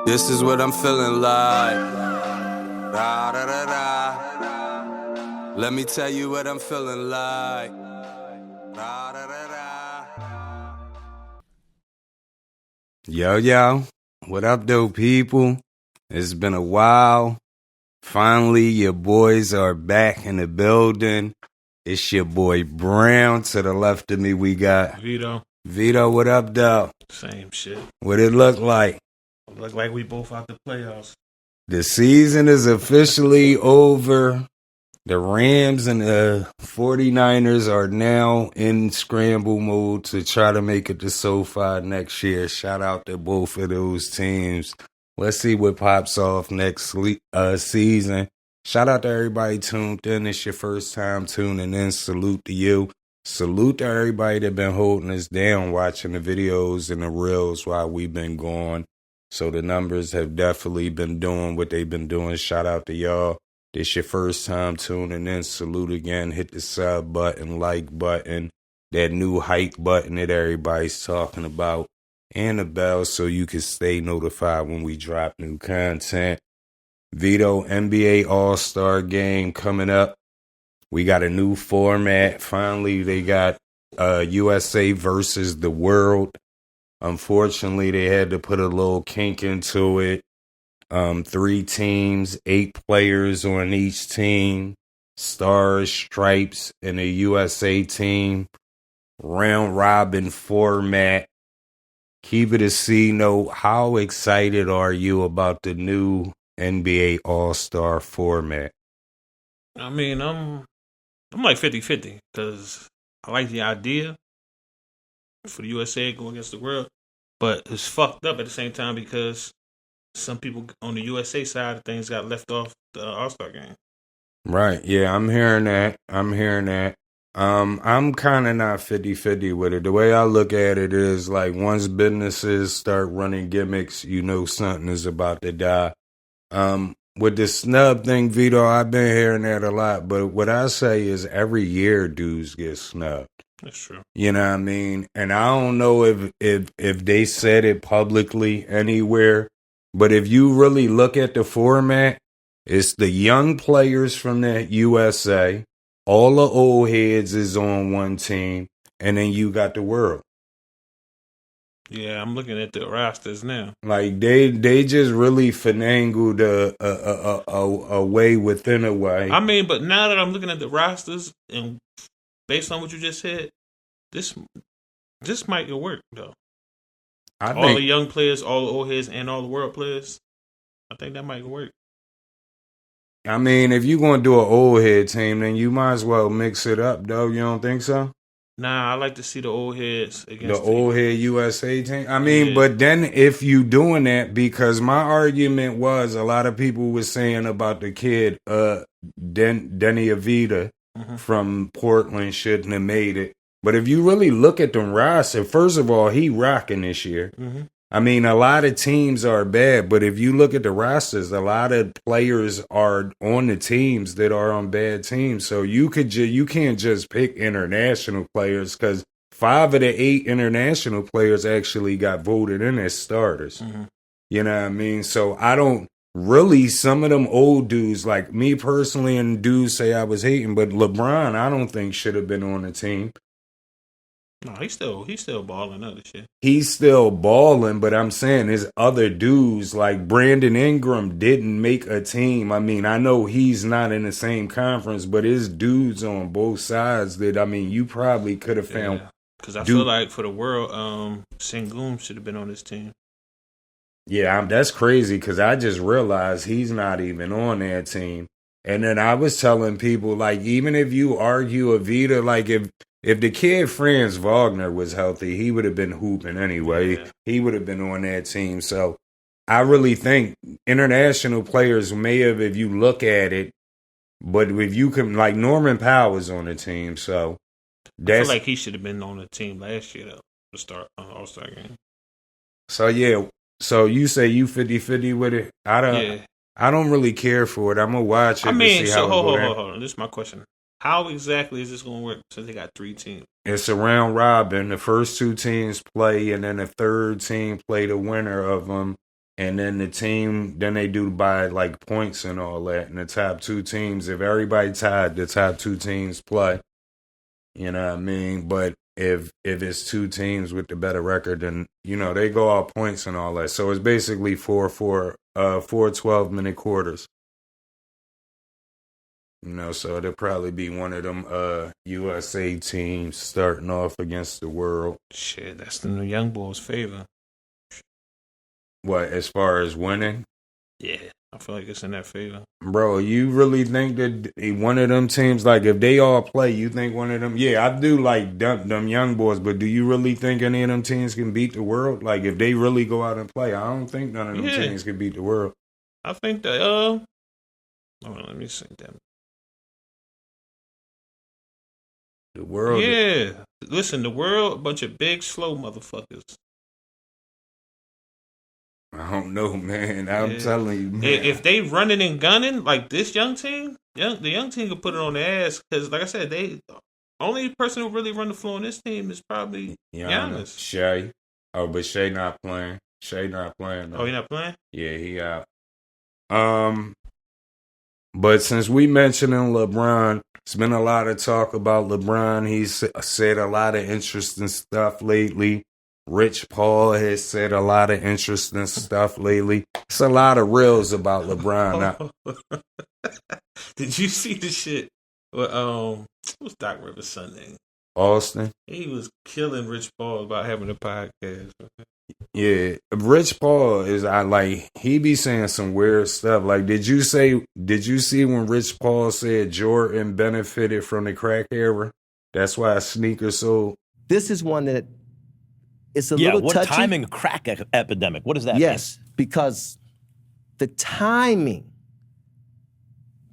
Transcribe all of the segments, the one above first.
This is what I'm feeling like. Da, da, da, da. Let me tell you what I'm feeling like. Da, da, da, da. Yo, what up, though, people? It's been a while. Finally, your boys are back in the building. It's your boy Brown. To the left of me, we got Vito. Vito, what up, though? Same shit. What it look like? Look like we both out the playoffs. The season is officially over. The Rams and the 49ers are now in scramble mode to try to make it to SoFi next year. Shout out to both of those teams. Let's see what pops off next season. Shout out to everybody tuned in. It's your first time tuning in. Salute to you. Salute to everybody that been holding us down, watching the videos and the reels while we've been gone. So the numbers have definitely been doing what they've been doing. Shout out to y'all. This your first time tuning in. Salute again. Hit the sub button, like button, that new hype button that everybody's talking about, and the bell so you can stay notified when we drop new content. Vito, NBA All-Star Game coming up. We got a new format. Finally, they got USA versus the world. Unfortunately, they had to put a little kink into it. 3 teams, 8 players on each team, stars, stripes in the USA team, round robin format. Keep it a C note. How excited are you about the new NBA All-Star format? I mean, I'm like 50-50 because I like the idea for the USA going against the world, but it's fucked up at the same time because some people on the USA side of things got left off the All-Star game. Right. Yeah, I'm hearing that. I'm kind of not 50-50 with it. The way I look at it is like once businesses start running gimmicks, you know something is about to die. With the snub thing, Vito, I've been hearing that a lot. But what I say is every year dudes get snubbed. That's true. You know what I mean? And I don't know if they said it publicly anywhere. But if you really look at the format, it's the young players from the USA. All the old heads is on one team. And then you got the world. Yeah, I'm looking at the rosters now. Like they just really finagled a way within a way. I mean, but now that I'm looking at the rosters and based on what you just said, this might work though. All the young players, all the old heads, and all the world players. I think that might work. I mean, if you're going to do an old head team, then you might as well mix it up, though. You don't think so? Nah, I like to see the old heads against the old head USA team. I mean, but then if you doing that, because my argument was a lot of people were saying about the kid, Denny Avita from Portland shouldn't have made it. But if you really look at the roster, first of all, he rocking this year. Mm-hmm. I mean, a lot of teams are bad, but if you look at the rosters, a lot of players are on the teams that are on bad teams. So you can't just pick international players because 5 of the 8 international players actually got voted in as starters. Mm-hmm. You know what I mean? So I don't really, some of them old dudes, like me personally, and dudes say I was hating, but LeBron, I don't think should have been on the team. No, he's still balling other shit. He's still balling, but I'm saying there's other dudes like Brandon Ingram didn't make a team. I mean, I know he's not in the same conference, but there's dudes on both sides that, I mean, you probably could have found. Because I feel like for the world, Sengun should have been on this team. Yeah, that's crazy because I just realized he's not even on that team. And then I was telling people, like, even if you argue Avita, like if the kid Franz Wagner was healthy, he would have been hooping anyway. Yeah. He would have been on that team. So I really think international players may have, if you look at it, but if you can, like Norman Powell was on the team. So I feel like he should have been on the team last year, though, to start All-Star game. So, yeah. So you say you 50-50 with it? I don't really care for it. I'm going to watch it. I mean, so hold on. This is my question. How exactly is this going to work since they got 3 teams? It's a round robin. The first 2 teams play, and then the third team play the winner of them. And then then they do by like points and all that. And the top 2 teams, if everybody tied, the top 2 teams play. You know what I mean? But if it's 2 teams with the better record, then, they go out points and all that. So it's basically 4 12-minute quarters. So it'll probably be one of them USA teams starting off against the world. Shit, that's the new young boys' favor. What, as far as winning? Yeah, I feel like it's in that favor. Bro, you really think that one of them teams, like if they all play, you think one of them? Yeah, I do like them young boys, but do you really think any of them teams can beat the world? Like if they really go out and play, I don't think none of them teams can beat the world. I think that, hold on, let me see that. The world. Yeah. Listen, the world, a bunch of big, slow motherfuckers. I don't know, man. I'm telling you, man. If they running and gunning like this young team, the young team can put it on their ass. Because, like I said, only person who really run the floor on this team is probably Giannis. Shea. Oh, but Shea not playing. Though. Oh, he not playing? Yeah, he out. But since we mentioning LeBron, it's been a lot of talk about LeBron. He's said a lot of interesting stuff lately. Rich Paul has said a lot of interesting stuff lately. It's a lot of reels about LeBron. Did you see the shit? What's Doc Rivers' son name? Austin. He was killing Rich Paul about having a podcast. Yeah, Rich Paul he be saying some weird stuff. Like, did you see when Rich Paul said Jordan benefited from the crack era? That's why sneakers sold. This is one that it's a little what touchy. Timing crack epidemic? What does that mean? Yes, because the timing,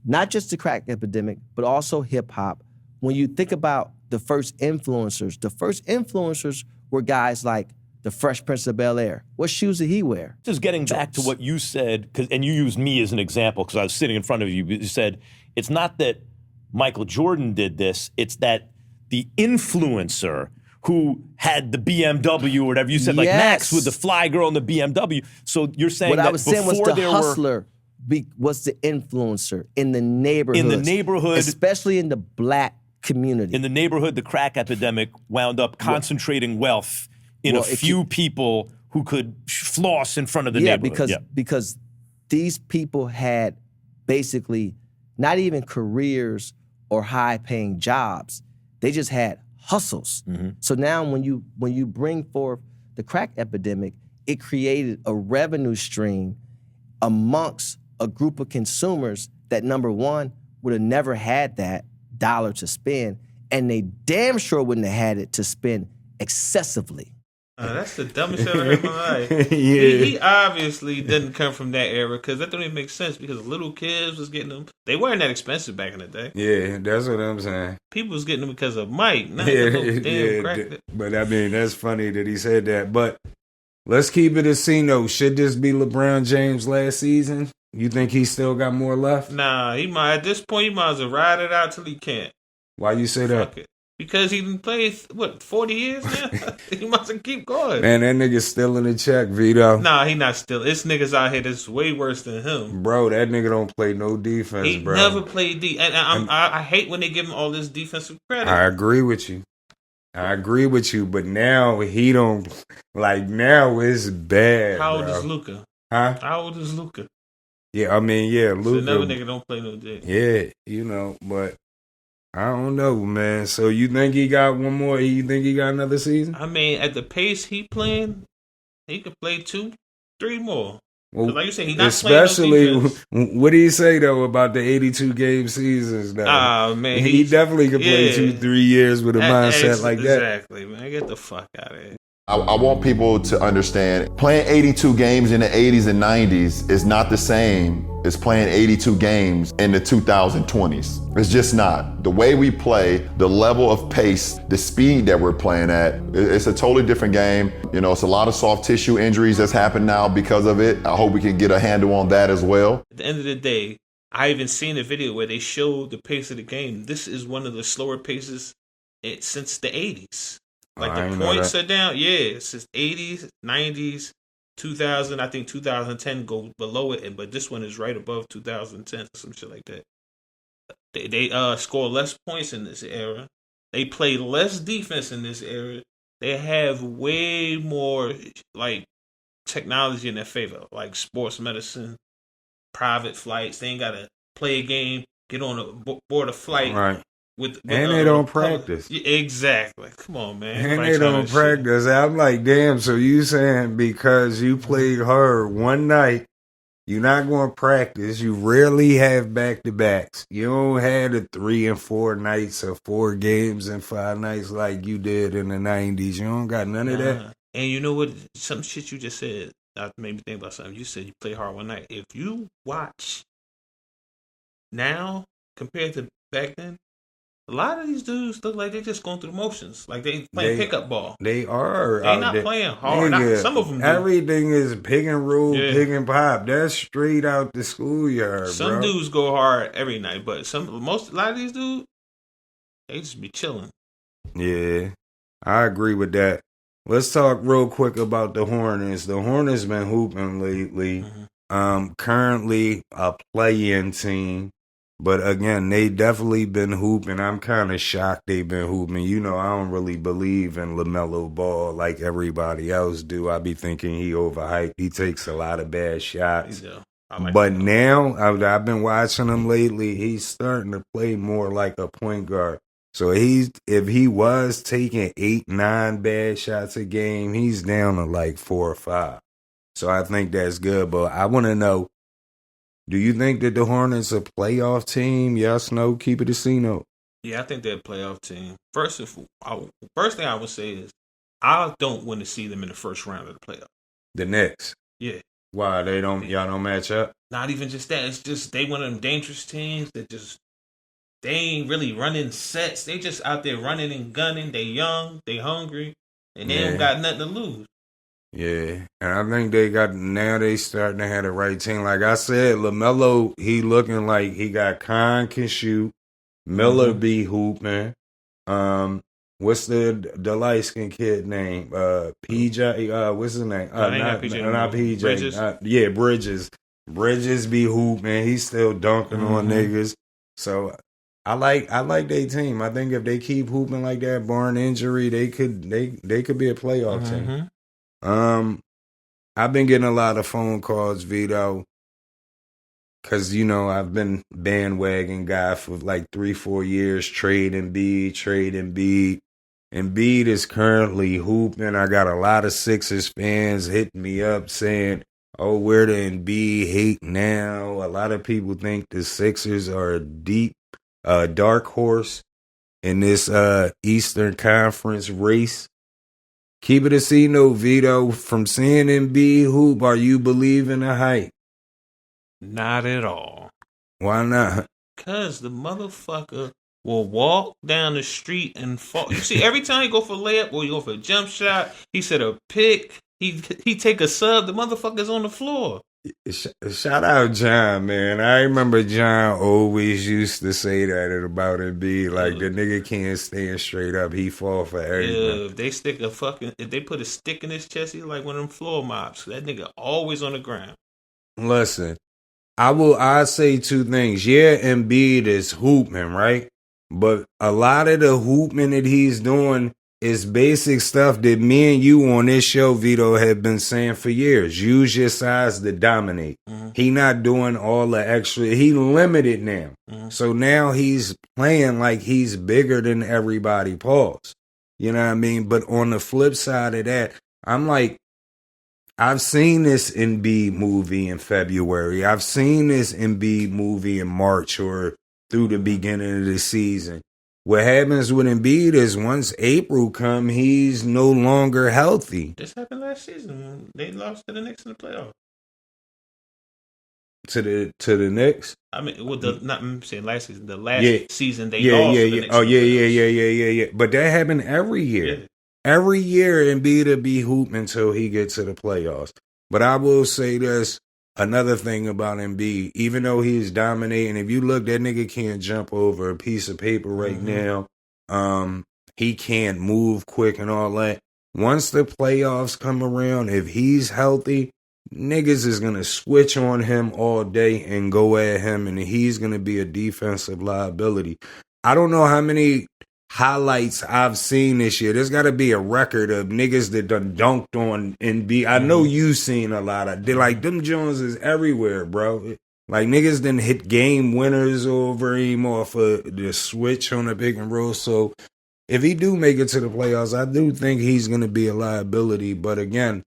not just the crack epidemic, but also hip hop. When you think about the first influencers were guys like the Fresh Prince of Bel-Air. What shoes did he wear? Just getting back to what you said, and you used me as an example because I was sitting in front of you. You said it's not that Michael Jordan did this; it's that the influencer who had the BMW or whatever you said, like Max with the fly girl and the BMW. So you're saying what that I was saying was the hustler was the influencer in the neighborhood. In the neighborhood, especially in the black community. In the neighborhood, the crack epidemic wound up concentrating wealth in a few people who could floss in front of the neighborhood. Because these people had basically not even careers or high-paying jobs. They just had hustles. Mm-hmm. So now when you bring forth the crack epidemic, it created a revenue stream amongst a group of consumers that, number one, would have never had that dollar to spend, and they damn sure wouldn't have had it to spend excessively. That's the dumbest shit I've ever heard in my life. He obviously didn't come from that era because that don't even make sense because little kids was getting them. They weren't that expensive back in the day. Yeah, that's what I'm saying. People was getting them because of Mike. Not damn crack. But I mean, that's funny that he said that. But let's keep it a scene though. Should this be LeBron James last season? You think he still got more left? Nah, he might. At this point, he might as well ride it out till he can't. Why you say that? Fuck it. Because he done played, 40 years now? He must keep going. Man, that nigga's still in the check, Vito. Nah, he not still. It's niggas out here that's way worse than him. Bro, that nigga don't play no defense, bro. He never played defense. And I hate when they give him all this defensive credit. I agree with you. But now he don't, now it's bad, How old is Luka? Huh? How old is Luka? Yeah, I mean, Luka. So another nigga don't play no dick. Yeah, but I don't know, man. So you think he got one more? You think he got another season? I mean, at the pace he playing, he could play 2, 3 more. Well, like you said, he not especially playing no defense. What do you say though about the 82 game seasons? Now, man, he definitely could play 2-3 years with a mindset like that. Exactly, man. Get the fuck out of here. I want people to understand playing 82 games in the 80s and 90s is not the same as playing 82 games in the 2020s. It's just not. The way we play, the level of pace, the speed that we're playing at, it's a totally different game. You know, it's a lot of soft tissue injuries that's happened now because of it. I hope we can get a handle on that as well. At the end of the day, I even seen a video where they showed the pace of the game. This is one of the slower paces since the 80s. Like the points are down. Yeah, since 80s, 90s. 2000, I think 2010 go below it, but this one is right above 2010 or some shit like that. They score less points in this era. They play less defense in this era. They have way more like technology in their favor, like sports medicine, private flights. They ain't gotta play a game, get on a board a flight, Right. With and they don't practice. Exactly. Come on, man. And they don't practice. I'm like, damn, so you saying because you played hard one night, you're not going to practice. You rarely have back-to-backs. You don't have the 3 and 4 nights or 4 games and 5 nights like you did in the 90s. You don't got none of that. And you know what? Some shit you just said made me think about something. You said you play hard one night. If you watch now compared to back then, a lot of these dudes look like they're just going through the motions. Like they playing pickup ball. They are. They not playing hard. Some of them do. Everything is pick and roll, pick and pop. That's straight out the schoolyard, Some dudes go hard every night, but a lot of these dudes, they just be chilling. Yeah, I agree with that. Let's talk real quick about the Hornets. The Hornets been hooping lately. Currently a play-in team. But again, they definitely been hooping. I'm kind of shocked they've been hooping. You know, I don't really believe in LaMelo Ball like everybody else do. I be thinking he overhyped. He takes a lot of bad shots. But now, I've been watching him lately. He's starting to play more like a point guard. So if he was taking 8, 9 bad shots a game, he's down to like 4 or 5. So I think that's good. But I want to know, do you think that the Hornets a playoff team? Yes, no, keep it a C-note. Yeah, I think they're a playoff team. First thing I would say is I don't want to see them in the first round of the playoff. The Knicks? Yeah. Why, y'all don't match up? Not even just that. It's just they one of them dangerous teams that they ain't really running sets. They just out there running and gunning. They young, they hungry, and they don't got nothing to lose. Yeah, and I think they starting to have the right team. Like I said, LaMelo, he looking like he got can shoot. Miller be hooping. What's the light-skinned kid name? PJ, what's his name? Not PJ. Bridges. Bridges. Bridges be hooping. He's still dunking on niggas. So I like their team. I think if they keep hooping like that, barring injury, they could be a playoff team. I've been getting a lot of phone calls, Vito, because, you know, I've been bandwagon guy for like 3-4 years, trade Embiid. Embiid is currently hooping. I got a lot of Sixers fans hitting me up saying, oh, where the Embiid hate now. A lot of people think the Sixers are a deep, dark horse in this Eastern Conference race. Keep it a C-note, Vito. From seeing Embiid hoop, are you believing the hype? Not at all. Why not? Because the motherfucker will walk down the street and fall. You see, every time he go for a layup or he go for a jump shot, he set a pick, he take a sub, the motherfucker's on the floor. Shout out John, man. I remember John always used to say that about Embiid. Like, the nigga can't stand straight up. He fall for everything. Yeah, if they put a stick in his chest, he's like one of them floor mops. That nigga always on the ground. Listen, I say 2 things. Yeah, Embiid is hooping, right? But a lot of the hooping that he's doing is basic stuff that me and you on this show, Vito, have been saying for years. Use your size to dominate. He not doing all the extra. He limited now. So now he's playing like he's bigger than everybody. Pause. You know what I mean? But on the flip side of that, I'm like, I've seen this Embiid movie in February. I've seen this Embiid movie in March or through the beginning of the season. What happens with Embiid is once April come, he's no longer healthy. This happened last season. They lost to the Knicks in the playoffs. To the Knicks? I mean, I'm saying last season. The last season they lost to the Knicks. Oh, yeah. But that happened every year. Yeah. Every year Embiid will be hooping until he gets to the playoffs. But I will say this. Another thing about Embiid, even though he's dominating, if you look, that nigga can't jump over a piece of paper right now. He can't move quick and all that. once the playoffs come around, if he's healthy, niggas is going to switch on him all day and go at him, and he's going to be a defensive liability. I don't know how many highlights I've seen this year. There's got to be a record of niggas that done dunked on Embiid. I know you've seen a lot of. Like, them Jones is everywhere, bro. Like, niggas done hit game winners over him off of the switch on the pick and roll. So, if he do make it to the playoffs, I do think he's going to be a liability. But again,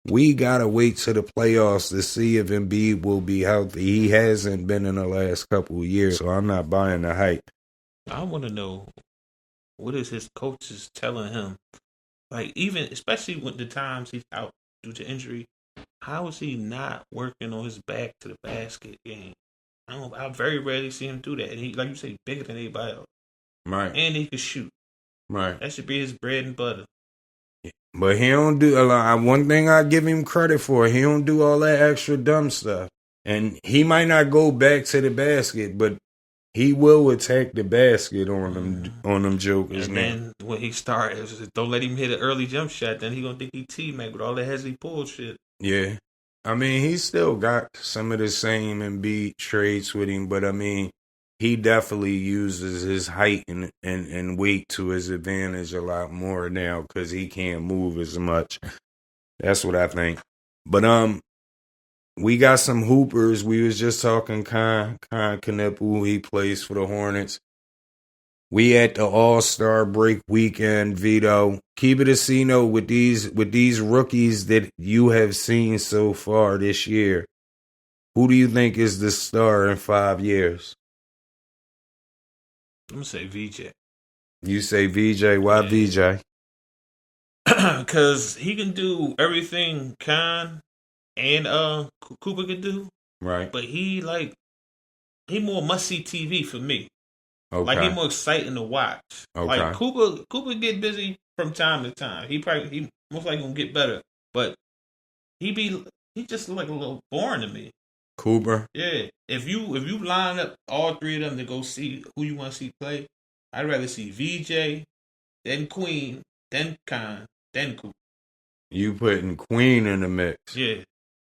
we got to wait to the playoffs to see if Embiid will be healthy. He hasn't been in the last couple of years, so I'm not buying the hype. I want to know, what is his coaches telling him? Like, even, especially when the times he's out due to injury, how is he not working on his back to the basket game? I very rarely see him do that. And he, like you say, bigger than anybody else. Right. And he can shoot. Right. That should be his bread and butter. But he don't do a lot. One thing I give him credit for, he don't do all that extra dumb stuff. And he might not go back to the basket, but he will attack the basket on them jokers. And then when he starts, don't let him hit an early jump shot, then he gonna think he T-Mac with all that hezzy pull shit. Yeah. I mean, he still got some of the same Embiid traits with him, but I mean, he definitely uses his height and weight to his advantage a lot more now because he can't move as much. That's what I think. But we got some hoopers. We was just talking Cunningham. He plays for the Hornets. We at the All-Star break weekend, Vito. Keep it a C-note with these rookies that you have seen so far this year. Who do you think is the star in 5 years? I'm going to say VJ. You say VJ. Why VJ? Because he can do everything Khan and Cooper could do. Right. But he more must-see TV for me. Okay. Like, he more exciting to watch. Okay. Like, Cooper get busy from time to time. He most likely going to get better. But he just like a little boring to me. Cooper. Yeah, if you line up all three of them to go see who you want to see play, I'd rather see VJ, then Queen, then Khan, then Cooper. You putting Queen in the mix. Yeah,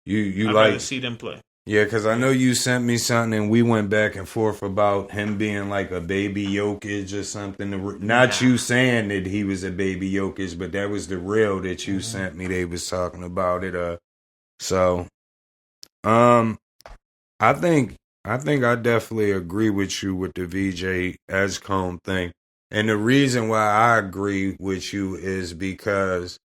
you I'd like rather see them play. Yeah, because I know you sent me something and we went back and forth about him being like a baby Jokic or something. Not you saying that he was a baby Jokic, but that was the reel that you sent me. They was talking about it. I think I definitely agree with you with the VJ Escombe thing. And the reason why I agree with you is because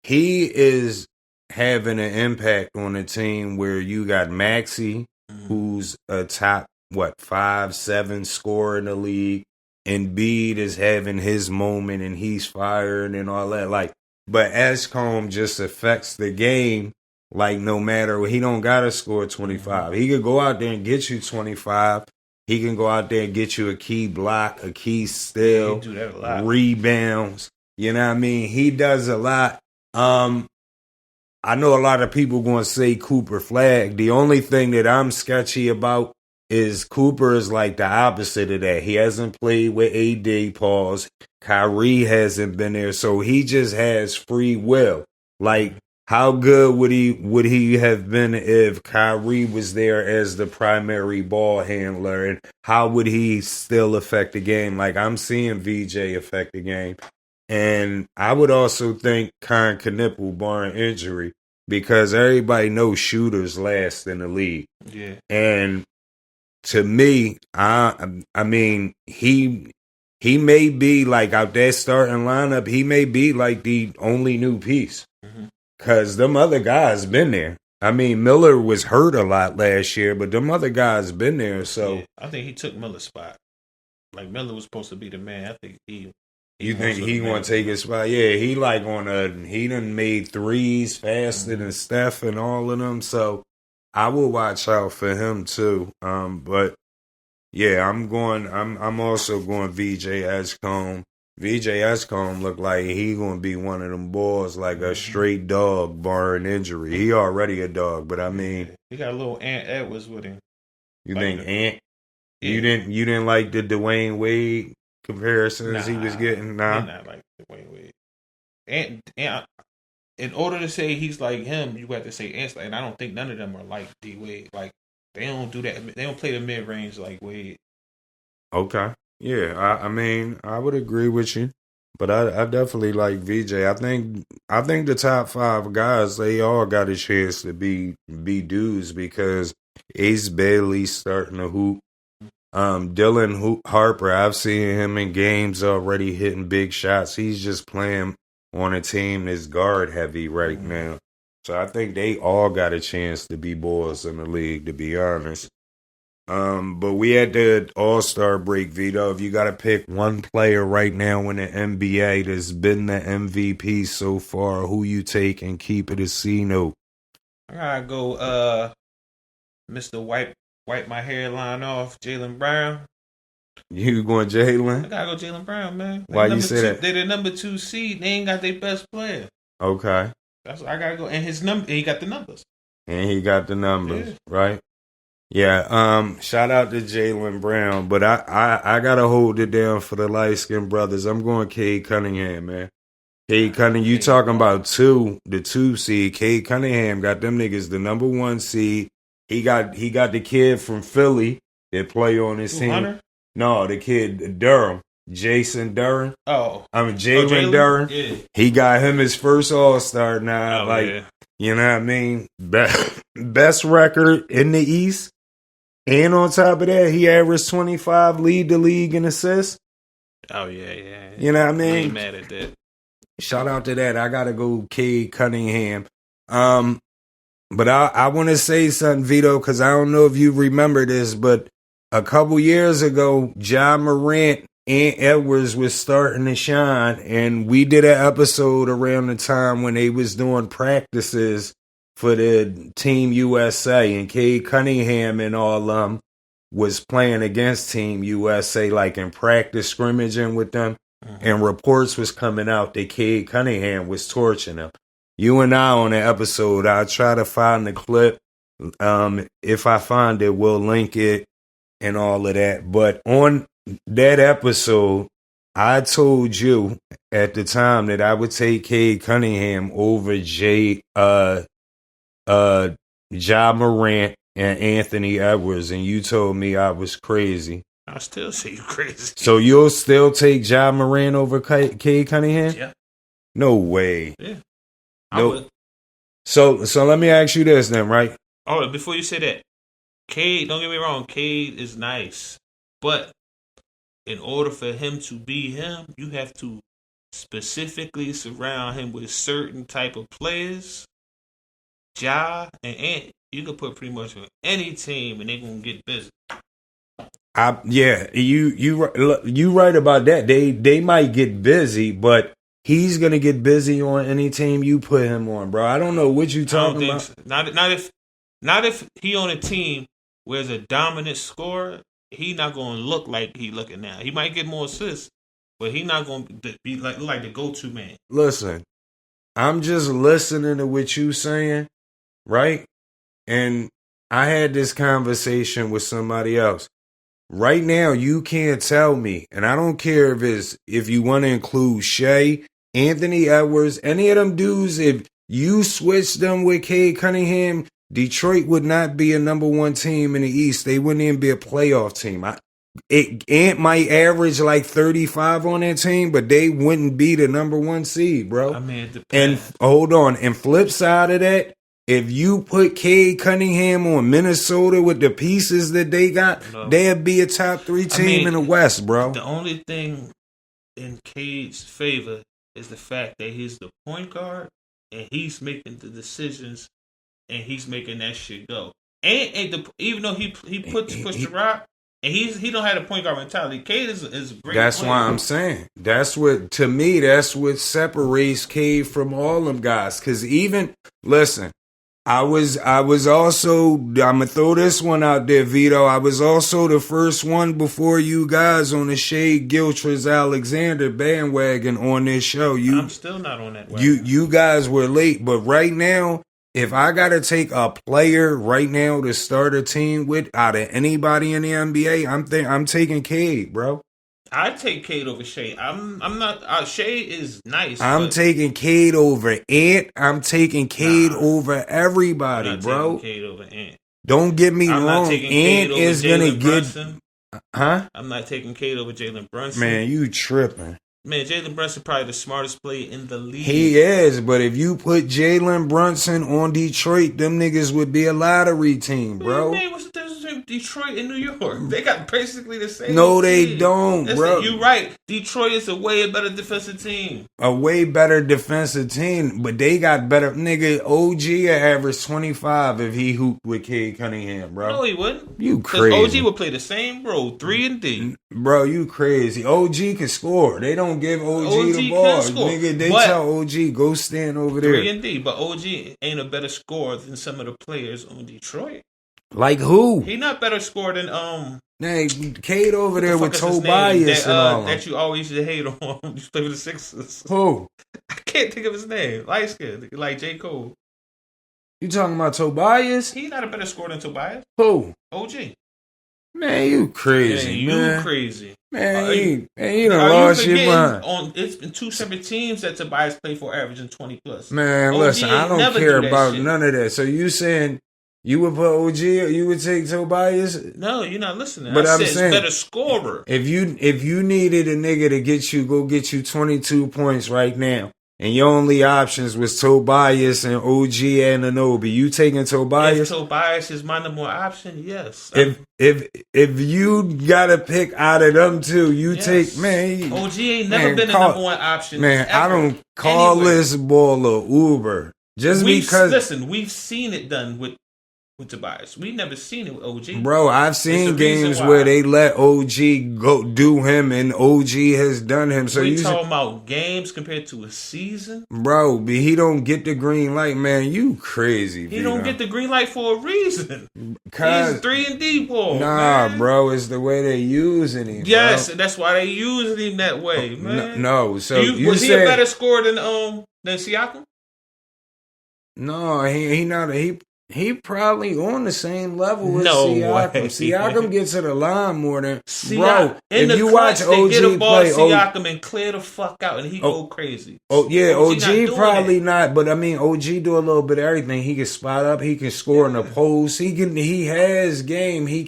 he is having an impact on a team where you got Maxey, who's a top, 5-7 scorer in the league. Embiid is having his moment and he's firing and all that. Like, but Escombe just affects the game. Like, no matter, he don't gotta score 25. He could go out there and get you 25. He can go out there and get you a key block, a key steal, He do that a lot. rebounds. You know what I mean? He does a lot. I know a lot of people going to say Cooper flag. The only thing that I'm sketchy about is Cooper is like the opposite of that. He hasn't played with AD, pause. Kyrie hasn't been there, so he just has free will. Like, how good would he have been if Kyrie was there as the primary ball handler, and how would he still affect the game? Like, I'm seeing VJ affect the game. And I would also think Cunningham, barring injury, because everybody knows shooters last in the league. Yeah. And to me, I mean, he may be like out that starting lineup, he may be like the only new piece. Because them other guys been there. I mean, Miller was hurt a lot last year, but them other guys been there. So Yeah. I think he took Miller's spot. Like, Miller was supposed to be the man. I think you think he want to take his spot? Yeah, he like he done made threes faster than Steph and all of them. So I will watch out for him too. But yeah, I'm also going VJ Escombe. VJ Escombe look like he gonna be one of them boys, like a straight dog, barring injury. He already a dog, but I mean, he got a little Ant Edwards with him. you Like think Ant? Yeah. You didn't like the Dwayne Wade comparisons he was getting? Nah. Not like Dwayne Wade. and in order to say he's like him, you have to say Ant. And I don't think none of them are like D Wade. Like they don't do that. They don't play the mid range like Wade. Okay. Yeah, I mean, I would agree with you, but I definitely like VJ. I think the top 5 guys, they all got a chance to be dudes because Ace Bailey starting to hoop. Dylan Harper, I've seen him in games already hitting big shots. He's just playing on a team that's guard heavy right now. So I think they all got a chance to be boys in the league, to be honest. But we had the All-Star break, Vito. If you got to pick one player right now in the NBA that's been the MVP so far, who you take and keep it a C note? I gotta go, Mr. Wipe my hairline off, Jalen Brown. You going Jalen? I gotta go Jalen Brown, man. Why you say that? They're the number 2 seed. They ain't got their best player. Okay. That's what I gotta go. And he got the numbers. And he got the numbers, right? Yeah, shout out to Jalen Brown, but I gotta hold it down for the light skinned brothers. I'm going Cade Cunningham, man. Cade Cunningham, you talking about the 2 seed. Cade Cunningham got them niggas the number 1 seed. He got the kid from Philly that play on his team. Hunter? No, the kid Durham. Jason Duren. Jalen Duren. Yeah. He got him his first All-Star now. You know what I mean? Best record in the East. And on top of that, he averaged 25, lead the league in assists. Oh, yeah. You know what I mean? I ain't mad at that. Shout out to that. I got to go Cade Cunningham. But I want to say something, Vito, because I don't know if you remember this, but a couple years ago, Ja Morant and Edwards was starting to shine, and we did an episode around the time when they was doing practices for the Team USA, and Cade Cunningham and all them was playing against Team USA, like in practice scrimmaging with them, and reports was coming out that Cade Cunningham was torching them. You and I on the episode, I'll try to find the clip. If I find it, we'll link it and all of that. But on that episode, I told you at the time that I would take Cade Cunningham over Ja Morant and Anthony Edwards, and you told me I was crazy. I still say you crazy. So you'll still take Ja Morant over Cade Cunningham? Yeah. No way. Yeah. No. So let me ask you this then, right? Oh, before you say that, Cade, don't get me wrong, Cade is nice. But in order for him to be him, you have to specifically surround him with certain type of players. Ja and Ant, you can put pretty much on any team and they're gonna get busy. You right about that. They might get busy, but he's gonna get busy on any team you put him on, bro. I don't know what you talking about. So. Not if he on a team where there's a dominant scorer. He not gonna look like he looking now. He might get more assists, but he not gonna be like the go-to man. Listen, I'm just listening to what you saying, right? And I had this conversation with somebody else. Right now, you can't tell me, and I don't care if you want to include Shea, Anthony Edwards, any of them dudes. If you switch them with Cade Cunningham, Detroit would not be a number 1 team in the East. They wouldn't even be a playoff team. Ant might average like 35 on that team, but they wouldn't be the number 1 seed, bro. I mean, it depends. And hold on, and flip side of that, if you put Cade Cunningham on Minnesota with the pieces that they got, they'd be a top 3 team in the West, bro. The only thing in Cade's favor is the fact that he's the point guard and he's making the decisions and he's making that shit go. And even though he push the rock and he don't have a point guard mentality, Cade is a great. That's why I'm saying that's what separates Cade from all them guys. Because listen. I was also, I'm going to throw this one out there, Vito. I was also the first one before you guys on the Shea Gilchrist-Alexander bandwagon on this show. I'm still not on that wagon. You guys were late, but right now, if I got to take a player right now to start a team with out of anybody in the NBA, I'm taking Cade, bro. I'd take Cade over Shea. I'm not. Shea is nice. I'm taking Cade over Ant. I'm taking Cade over everybody, I'm not bro. taking Cade over Ant. Don't get me I'm wrong. not taking Cade Ant over is gonna Jalen get. Brunson. Huh? I'm not taking Cade over Jalen Brunson. Man, you tripping. Man, Jalen Brunson probably the smartest player in the league. He is, but if you put Jalen Brunson on Detroit, them niggas would be a lottery team, bro. Man, what's the difference between Detroit and New York? They got basically the same No, team. they don't, bro. You're right. Detroit is a way better defensive team. A way better defensive team, but they got better. Nigga, OG average 25 if he hooped with Cade Cunningham, bro. No, he wouldn't. You crazy. OG would play the same role, 3 and D. Bro, you crazy. OG can score. They don't give OG the ball. Nigga, they tell OG, go stand over there. 3 and D, but OG ain't a better scorer than some of the players on Detroit. Like who? He not better scorer than Hey, Cade over there with Tobias and all that you always used to hate on. You play with the Sixers. Who? I can't think of his name. Light skin, like J. Cole. You talking about Tobias? He not a better scorer than Tobias. Who? OG. Man, you crazy, man. You crazy. Man, you done lost your mind. It's been 2 separate teams that Tobias played for, averaging 20 plus. Man, OG listen, I don't care about shit. none of that. So you saying you would put OG or you would take Tobias? No, you're not listening. But I'm saying saying, better scorer. If you needed a nigga to go get you 22 points right now, and your only options was Tobias and OG and Anunoby, you taking Tobias? If Tobias is my number one option, yes. If you gotta pick out of them two, you take man. OG ain't never been a number one option. Man, ever, I don't call this ball a Uber just because. Listen, we've seen it done with Tobias. We never seen it with OG. Bro, I've seen games where they let OG go do him and OG has done him. So you talking about games compared to a season? Bro, but he don't get the green light, man. You crazy, He don't get the green light for a reason. He's 3 and D ball. Nah, man. Bro, it's the way they using him. Yes, bro. and that's why they using him that way, man. No, so was he a better scorer than Siakam? No, he not. He probably on the same level with Siakam. Way. Siakam gets to the line more than bro. If you watch OG get a ball play, Siakam and clear the fuck out, and he go crazy. Oh yeah, OG probably not, but I mean OG do a little bit of everything. He can spot up, he can score in the post, he has game. He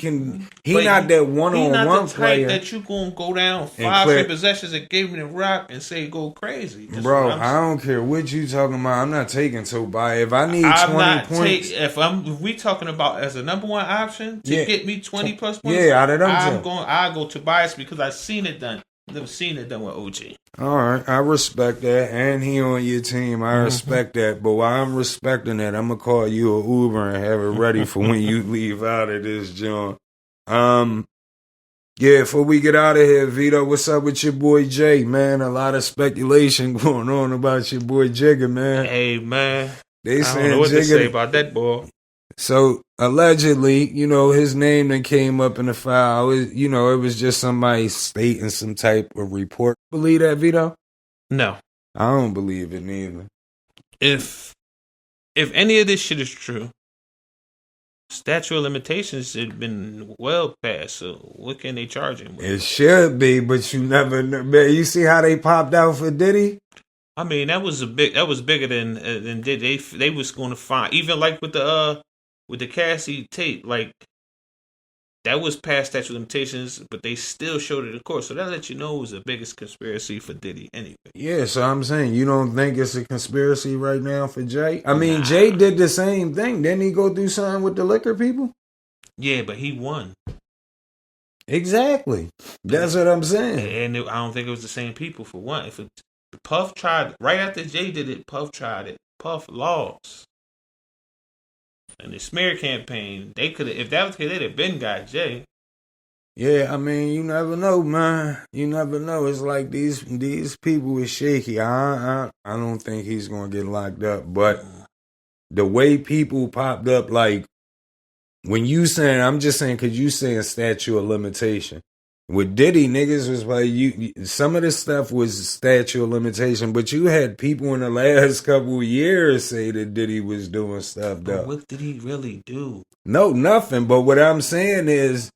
not that one-on-one player that you gonna go down 5 possessions and give him the rock and say go crazy. Bro, I don't care what you talking about. I'm not taking Tobias. If I need 20 points. If we talking about as a number one option to get me 20 plus points, out of them I go Tobias because I've seen it done. Never seen it done with OG. All right, I respect that, and he on your team. I respect that, but while I'm respecting that, I'm gonna call you a Uber and have it ready for when you leave out of this joint. Yeah, before we get out of here, Vito, what's up with your boy Jay, man? A lot of speculation going on about your boy Jigga, man. Hey, man. They I don't know what to say about that boy. So allegedly, his name that came up in the file. It was just somebody stating some type of report. Believe that, Vito? No, I don't believe it neither. If any of this shit is true, statute of limitations had been well past. So what can they charge him with? It should be, but you never know. Man, you see how they popped out for Diddy? I mean, that was bigger than Diddy. They was going to find, even like with the Cassie tape, like that was past statute of limitations, but they still showed it in court. So that let you know it was the biggest conspiracy for Diddy anyway. Yeah, so I'm saying you don't think it's a conspiracy right now for Jay? I mean, Jay did the same thing. Didn't he go do something with the liquor people? Yeah, but he won. Exactly. That's what I'm saying. And I don't think it was the same people for one. If Puff tried, right after Jay did it, Puff tried it. Puff lost. And the smear campaign, they could have, if that was the case, they'd have been got Jay. Yeah, I mean, you never know, man. You never know. It's like these people is shaky. I don't think he's gonna get locked up. But the way people popped up, like when you saying, I'm just saying, cause you saying statute of limitation. With Diddy, niggas was like, some of this stuff was statute of limitation, but you had people in the last couple of years say that Diddy was doing stuff, though. But what did he really do? No, nothing. But what I'm saying is,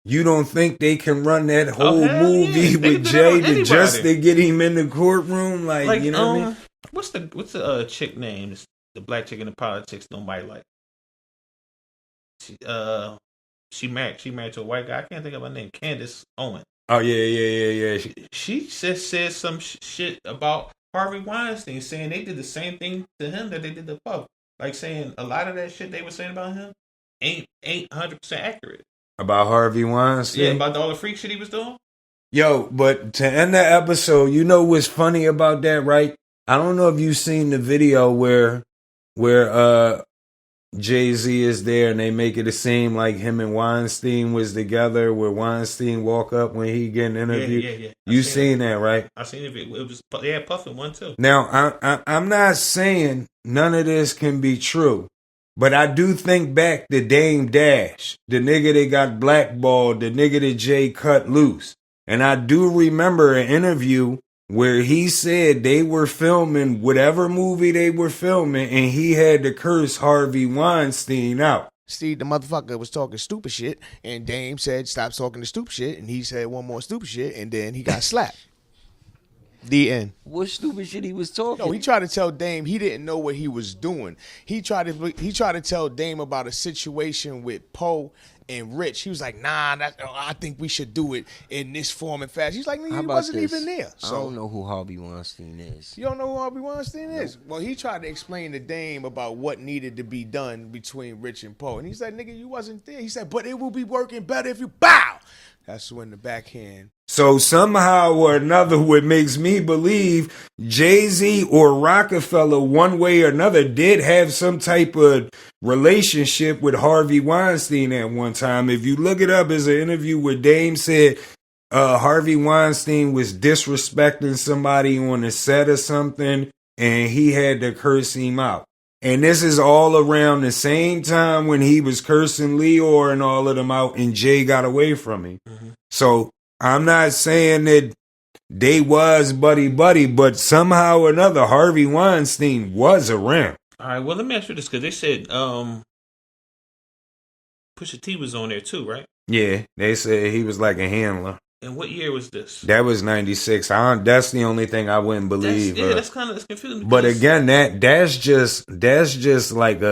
You don't think they can run that whole hell movie yeah. They with can do that Jay on to just anybody. to get him in the courtroom? Like you know what I mean? What's the chick name? The black chick in the politics nobody like. She married to a white guy. I can't think of her name. Candace Owen. Oh yeah. She just said some shit about Harvey Weinstein, saying they did the same thing to him that they did to Puff. Like saying a lot of that shit they were saying about him ain't 100% accurate. About Harvey Weinstein? Yeah, about all the freak shit he was doing? Yo, but to end the episode, you know what's funny about that, right? I don't know if you've seen the video where Jay-Z is there and they make it seem like him and Weinstein was together, where Weinstein walk up when he getting interviewed. Yeah. You seen that, right? I seen it. It was, they had Puff in one too. Now, I'm not saying none of this can be true, but I do think back to Dame Dash, the nigga that got blackballed, the nigga that Jay cut loose. And I do remember an interview where he said they were filming whatever movie they were filming and he had to curse Harvey Weinstein out. Steve, the motherfucker, was talking stupid shit, and Dame said, stop talking the stupid shit, and he said one more stupid shit, and then he got slapped. The end. What stupid shit he was talking? No, he tried to tell Dame he didn't know what he was doing. He tried to tell Dame about a situation with Poe and Rich. He was like, nah, I think we should do it in this form and fashion. He's like, nigga, he wasn't even there. So, I don't know who Harvey Weinstein is. You don't know who Harvey Weinstein is? Well, he tried to explain to Dame about what needed to be done between Rich and Poe. And he said, nigga, you wasn't there. He said, but it will be working better if you bow. That's when the backhand. So somehow or another, what makes me believe Jay-Z or Rockefeller, one way or another, did have some type of relationship with Harvey Weinstein at one time. If you look it up, as an interview where Dame said Harvey Weinstein was disrespecting somebody on the set or something, and he had to curse him out. And this is all around the same time when he was cursing Leor and all of them out, and Jay got away from him. Mm-hmm. So I'm not saying that they was buddy, but somehow or another, Harvey Weinstein was around. All right, well, let me ask you this, because they said Pusha T was on there too, right? Yeah, they said he was like a handler. And what year was this? That was 96. That's the only thing I wouldn't believe. That's kind of confusing. But again, that's just like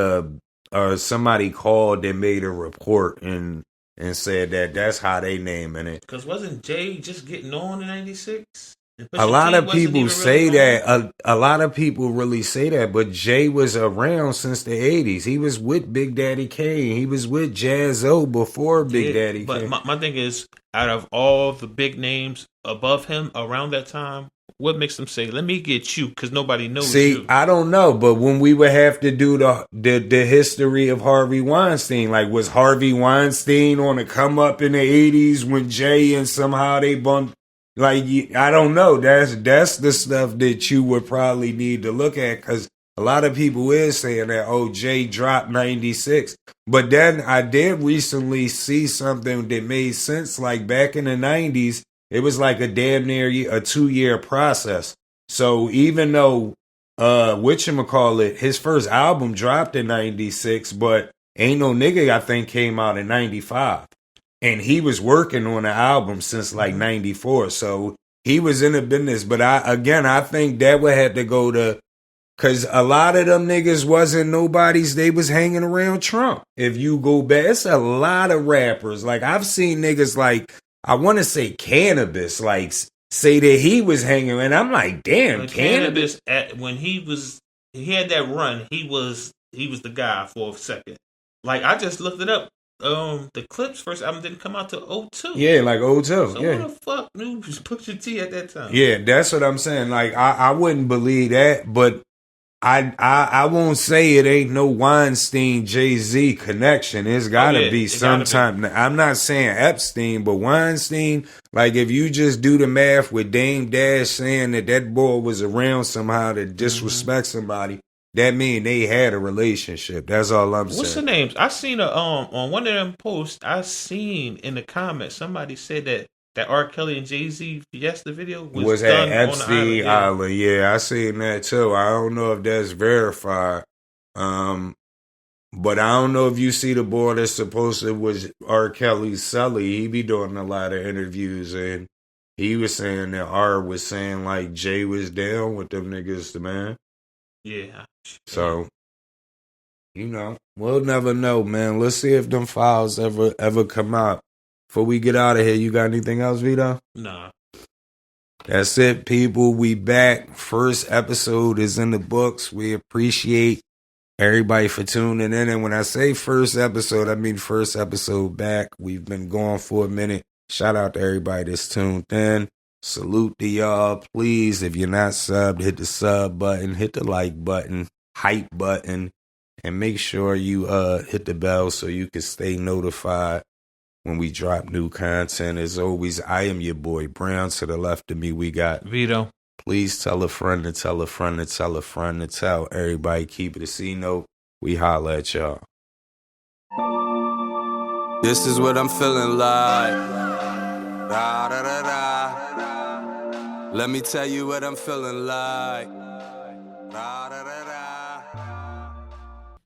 somebody called and made a report and said that's how they naming it. Because wasn't Jay just getting on in 96? A lot of people say that. A lot of people really say that, but Jay was around since the 80s. He was with Big Daddy Kane. He was with Jaz-O before Big Daddy Kane. But my thing is, out of all the big names above him around that time, what makes them say, let me get you, because nobody knows you? See, I don't know, but when we would have to do the history of Harvey Weinstein, like was Harvey Weinstein on a come up in the 80s when Jay and somehow they bumped? Like, I don't know. That's the stuff that you would probably need to look at, because a lot of people is saying that, Jay dropped 96. But then I did recently see something that made sense. Like back in the 90s, it was like a damn near a 2-year process. So even though, whatchamacallit, his first album dropped in 96, but Ain't No Nigga, I think, came out in 95. And he was working on the album since like 94. So he was in the business. But I think that would have to go to, because a lot of them niggas wasn't nobodies. They was hanging around Trump. If you go back, it's a lot of rappers. Like I've seen niggas like, I want to say Cannabis, like say that he was hanging. And I'm like, damn, Cannabis. When he had that run, he was the guy for a second. Like I just looked it up. The Clips first album didn't come out till 02. Yeah, like 02. So yeah. who the fuck knew Pusha T at that time? Yeah, that's what I'm saying. Like I wouldn't believe that, but I won't say it ain't no Weinstein Jay-Z connection. It's gotta be sometime. I'm not saying Epstein, but Weinstein. Like if you just do the math with Dame Dash saying that boy was around somehow to disrespect somebody. That mean they had a relationship. That's all I'm saying. What's the names? I seen on one of them posts. I seen in the comments somebody said that R. Kelly and Jay-Z Fiesta video was done at Epstein Island. Yeah, I seen that too. I don't know if that's verified. But But I don't know if you see the boy that's supposed to was R. Kelly's Sully. He be doing a lot of interviews, and he was saying that R was saying like Jay was down with them niggas, man. Yeah. So, you know, we'll never know, man. Let's see if them files ever come out. Before we get out of here, you got anything else, Vito? Nah. That's it, people. We back. First episode is in the books. We appreciate everybody for tuning in. And when I say first episode, I mean first episode back. We've been going for a minute. Shout out to everybody that's tuned in. Salute to y'all. Please, if you're not subbed, hit the sub button, hit the like button, hype button, and make sure you hit the bell so you can stay notified when we drop new content. As always, I am your boy Brown. To the left of me, we got Vito. Please tell a friend to tell a friend to tell a friend to tell everybody. Keep it a C-note. We holla at y'all. This is what I'm feeling like. Da, da, da, da. Let me tell you what I'm feeling like. Da, da, da, da.